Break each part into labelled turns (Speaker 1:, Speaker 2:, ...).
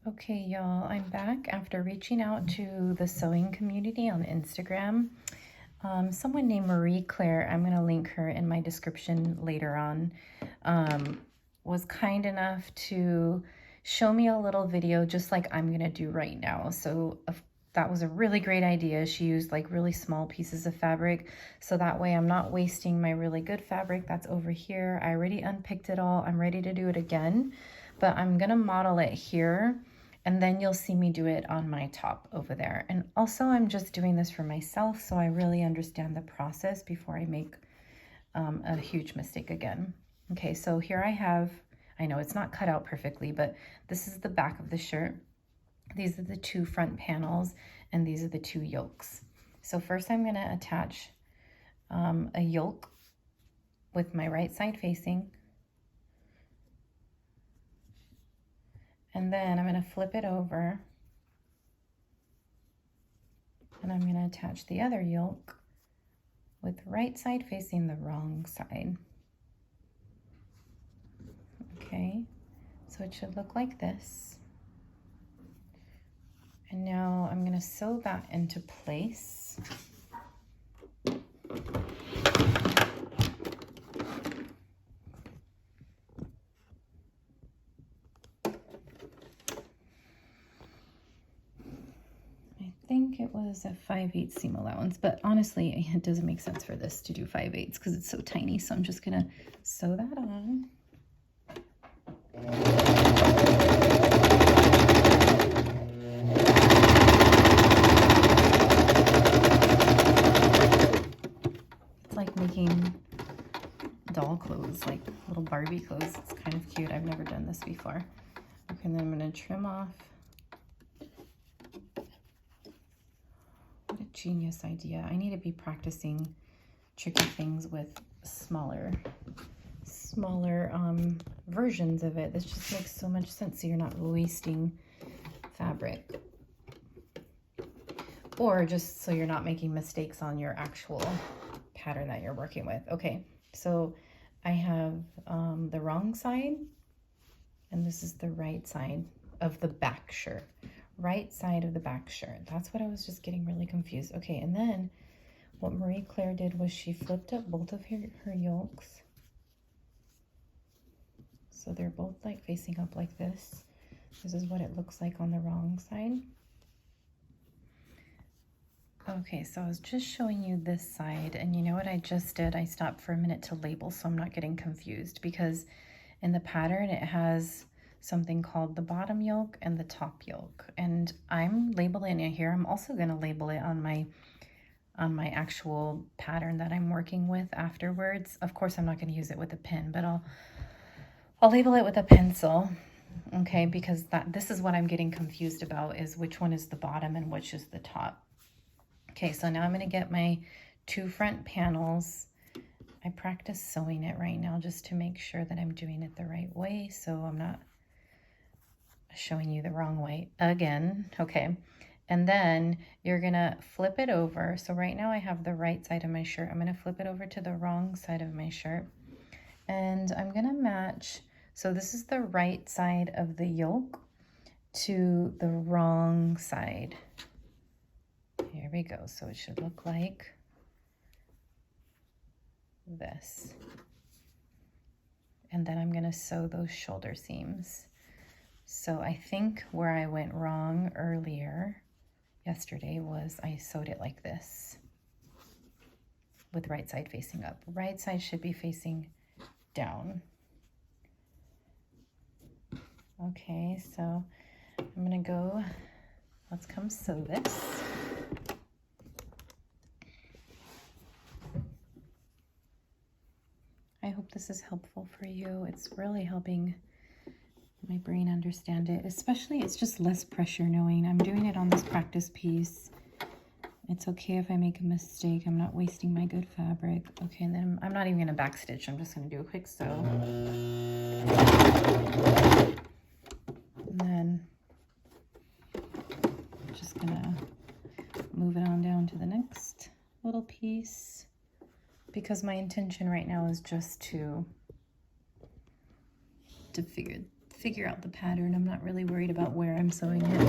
Speaker 1: Okay, y'all, I'm back after reaching out to the sewing community on Instagram. Someone named Marie Claire, I'm going to link her in my description later on, was kind enough to show me a little video just like I'm going to do right now. So that was a really great idea. She used like really small pieces of fabric, so that way I'm not wasting my really good fabric that's over here. I already unpicked it all. I'm ready to do it again, but I'm going to model it here. And then you'll see me do it on my top over there. And also I'm just doing this for myself, so I really understand the process before I make a huge mistake again. Okay, so here I have, I know it's not cut out perfectly, but this is the back of the shirt. These are the two front panels, and these are the two yokes. So first I'm gonna attach a yoke with my right side facing. And then I'm going to flip it over and I'm going to attach the other yoke with right side facing the wrong side. Okay, so it should look like this. And now I'm going to sew that into place. I think it was a 5/8 seam allowance, but honestly, it doesn't make sense for this to do 5/8 because it's so tiny. So I'm just gonna sew that on. It's like making doll clothes, like little Barbie clothes. It's kind of cute. I've never done this before. Okay, and then I'm gonna trim off. What a genius idea. I need to be practicing tricky things with smaller versions of it. This just makes so much sense, so you're not wasting fabric. Or just so you're not making mistakes on your actual pattern that you're working with. Okay, so I have the wrong side, and this is the right side of the back shirt. Right side of the back shirt. That's what I was just getting really confused. Okay, and then what Marie Claire did was she flipped up both of her yokes. So they're both like facing up like this. This is what it looks like on the wrong side. Okay, so I was just showing you this side, and you know what I just did? I stopped for a minute to label so I'm not getting confused, because in the pattern it has something called the bottom yoke and the top yoke, and I'm labeling it here. I'm also going to label it on my actual pattern that I'm working with afterwards. Of course, I'm not going to use it with a pen, but I'll label it with a pencil. Okay, because this is what I'm getting confused about, is which one is the bottom and which is the top. Okay, so now I'm going to get my two front panels. I practice sewing it right now just to make sure that I'm doing it the right way, so I'm not showing you the wrong way again. Okay, and then you're going to flip it over. So right now I have the right side of my shirt. I'm going to flip it over to the wrong side of my shirt, and I'm going to match. So this is the right side of the yoke to the wrong side. Here we go. So it should look like this. And then I'm going to sew those shoulder seams. So I think where I went wrong yesterday was I sewed it like this with right side facing up. Right side should be facing down. Okay, so I'm going to go, let's come sew this. I hope this is helpful for you. It's really helping my brain understand it. Especially, it's just less pressure knowing I'm doing it on this practice piece. It's okay if I make a mistake. I'm not wasting my good fabric. Okay, and then I'm not even gonna backstitch. I'm just gonna do a quick sew. And then I'm just gonna move it on down to the next little piece, because figure out the pattern. I'm not really worried about where I'm sewing it.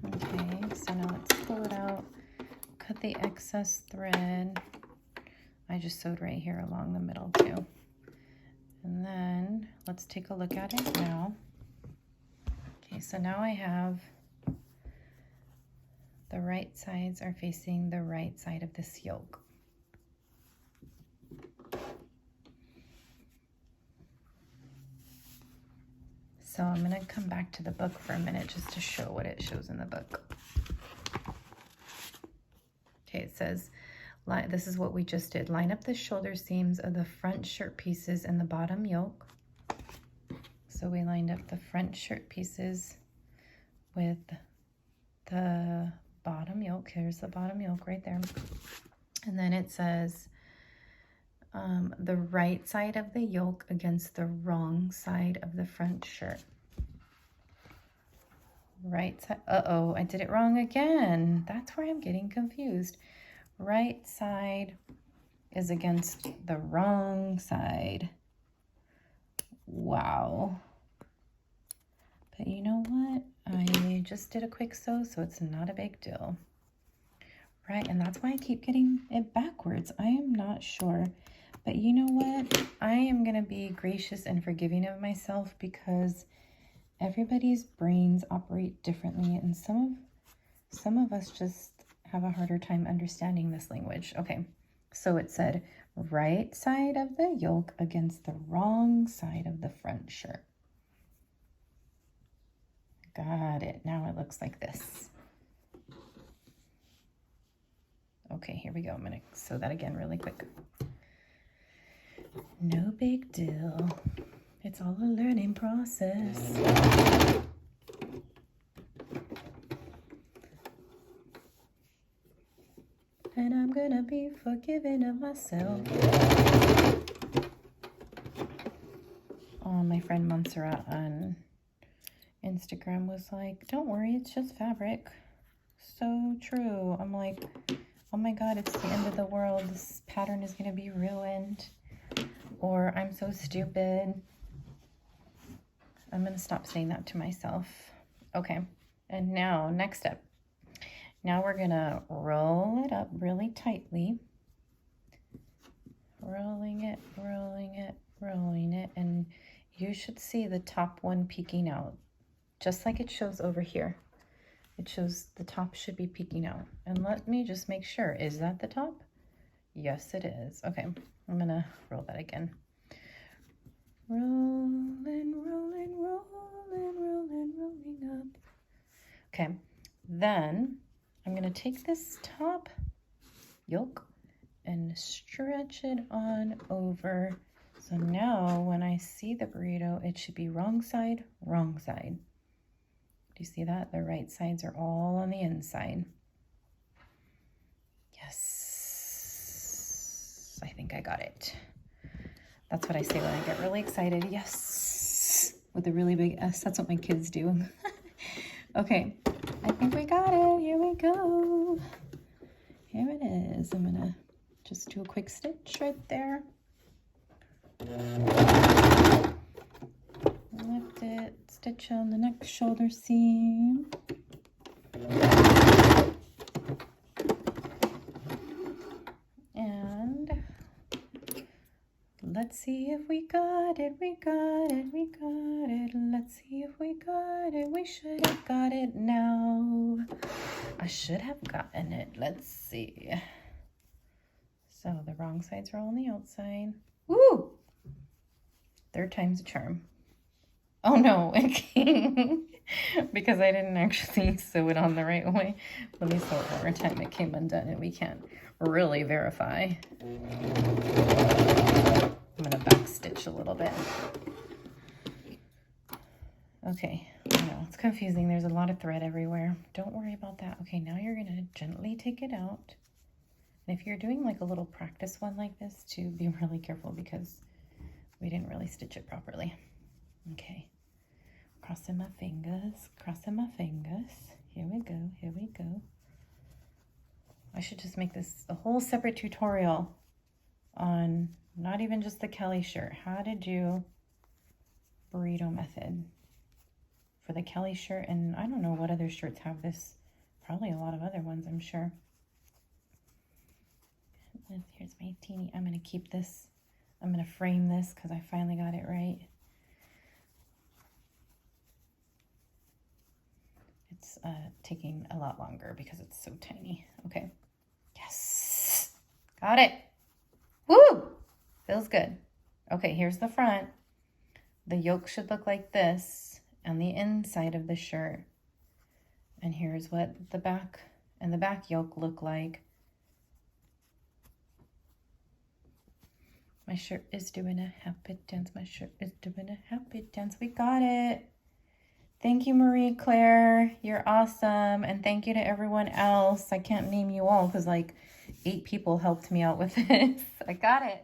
Speaker 1: Okay, so now let's pull it out, cut the excess thread. I just sewed right here along the middle too. And then let's take a look at it now. Okay, so now I have the right sides are facing the right side of this yoke. So I'm going to come back to the book for a minute just to show what it shows in the book. Okay, it says, this is what we just did. Line up the shoulder seams of the front shirt pieces and the bottom yoke. So we lined up the front shirt pieces with the bottom yoke. Here's the bottom yoke right there. And then it says the right side of the yoke against the wrong side of the front shirt. Right side. Uh-oh, I did it wrong again. That's where I'm getting confused. Right side is against the wrong side. Wow. But you know what? I just did a quick sew, so it's not a big deal. Right, and that's why I keep getting it backwards. I am not sure. But you know what? I am going to be gracious and forgiving of myself because everybody's brains operate differently, and some of us just have a harder time understanding this language. Okay, so it said right side of the yoke against the wrong side of the front shirt. Got it. Now it looks like this. Okay, here we go. I'm going to sew that again really quick. No big deal. It's all a learning process. And I'm going to be forgiving of myself. Oh, my friend Montserrat on Instagram was like, don't worry, it's just fabric. So true. I'm like, oh my God, it's the end of the world. This pattern is going to be ruined. Or I'm so stupid. I'm going to stop saying that to myself. Okay. And now, next step. Now we're going to roll it up really tightly. Rolling it, rolling it, rolling it. And you should see the top one peeking out. Just like it shows over here. It shows the top should be peeking out. And let me just make sure. Is that the top? Yes, it is. Okay, I'm going to roll that again. Rolling, rolling, rolling, rolling, rolling up. Okay, then I'm going to take this top yoke and stretch it on over. So now when I see the burrito, it should be wrong side, wrong side. Do you see that? The right sides are all on the inside. Yes. I think I got it. That's what I say when I get really excited. Yes. With a really big S. That's what my kids do. Okay. I think we got it. Here we go. Here it is. I'm going to just do a quick stitch right there. Lift it, stitch on the next shoulder seam. And let's see if we got it, we got it, we got it. Let's see if we got it. We should have got it now. I should have gotten it. Let's see. So the wrong sides are all on the outside. Woo! Third time's a charm. Oh no, because I didn't actually sew it on the right way. Let me sew it one more time. It came undone and we can't really verify. I'm gonna back stitch a little bit. Okay, I know, it's confusing. There's a lot of thread everywhere. Don't worry about that. Okay, now you're gonna gently take it out. And if you're doing like a little practice one like this, to be really careful because we didn't really stitch it properly. Okay, crossing my fingers, crossing my fingers. Here we go, here we go. I should just make this a whole separate tutorial on not even just the Kalle shirt. How to do Burrito method for the Kalle shirt. And I don't know what other shirts have this. Probably a lot of other ones, I'm sure. Here's my teeny. I'm going to keep this. I'm going to frame this because I finally got it right. It's taking a lot longer because it's so tiny. Okay. Yes. Got it. Woo! Feels good. Okay, here's the front. The yoke should look like this on the inside of the shirt. And here's what the back and the back yoke look like. My shirt is doing a happy dance. My shirt is doing a happy dance. We got it. Thank you, Marie Claire. You're awesome. And thank you to everyone else. I can't name you all because like 8 people helped me out with this. I got it.